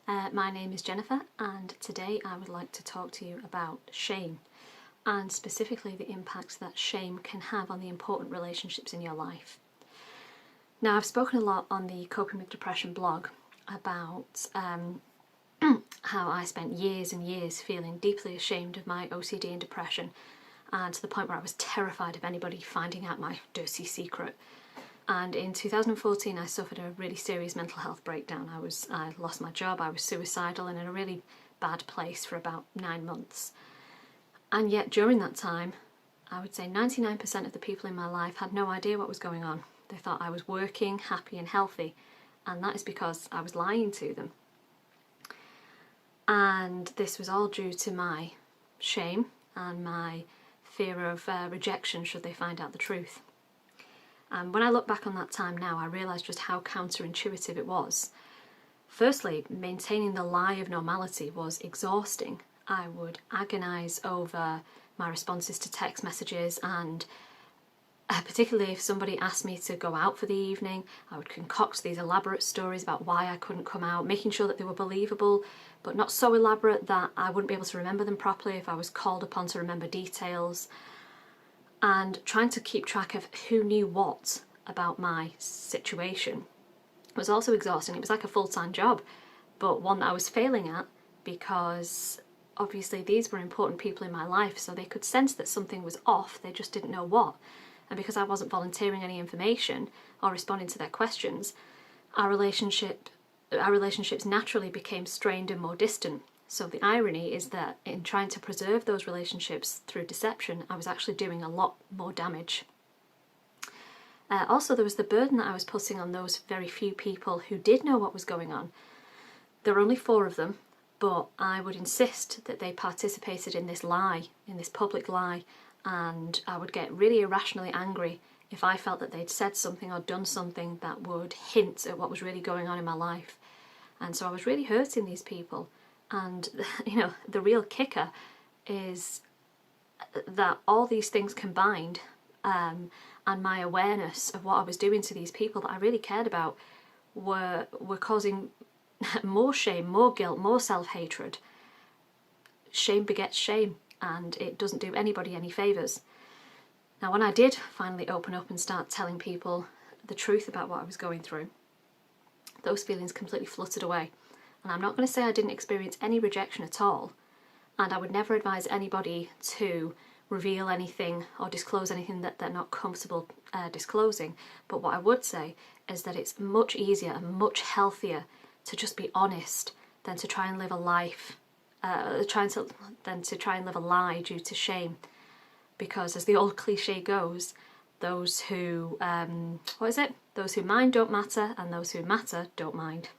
My name is Jennifer, and today I would like to talk to you about shame, and specifically the impact that shame can have on the important relationships in your life. Now, I've spoken a lot on the Coping with Depression blog about how I spent years and years feeling deeply ashamed of my OCD and depression, and to the point where I was terrified of anybody finding out my dirty secret. And in 2014 I suffered a really serious mental health breakdown. I lost my job, I was suicidal and in a really bad place for about 9 months. And yet during that time, I would say 99% of the people in my life had no idea what was going on. They thought I was working, happy and healthy, and that is because I was lying to them. And this was all due to my shame and my fear of rejection should they find out the truth. And when I look back on that time now, I realise just how counterintuitive it was. Firstly, maintaining the lie of normality was exhausting. I would agonise over my responses to text messages, and particularly if somebody asked me to go out for the evening, I would concoct these elaborate stories about why I couldn't come out, making sure that they were believable, but not so elaborate that I wouldn't be able to remember them properly if I was called upon to remember details. And trying to keep track of who knew what about my situation was also exhausting. It was like a full-time job, but one that I was failing at because obviously these were important people in my life, so they could sense that something was off, they just didn't know what. And because I wasn't volunteering any information or responding to their questions, our relationships naturally became strained and more distant. So the irony is that in trying to preserve those relationships through deception, I was actually doing a lot more damage. Also, there was the burden that I was putting on those very few people who did know what was going on. There were only 4 of them, but I would insist that they participated in this lie, in this public lie, and I would get really irrationally angry if I felt that they'd said something or done something that would hint at what was really going on in my life. And so I was really hurting these people. And, the real kicker is that all these things combined, and my awareness of what I was doing to these people that I really cared about, were causing more shame, more guilt, more self-hatred. Shame begets shame, and it doesn't do anybody any favours. Now, when I did finally open up and start telling people the truth about what I was going through, those feelings completely fluttered away. And I'm not going to say I didn't experience any rejection at all, and I would never advise anybody to reveal anything or disclose anything that they're not comfortable disclosing. But what I would say is that it's much easier and much healthier to just be honest than to try and live a life, than to try and live a lie due to shame. Because as the old cliche goes, those who, those who mind don't matter, and those who matter don't mind.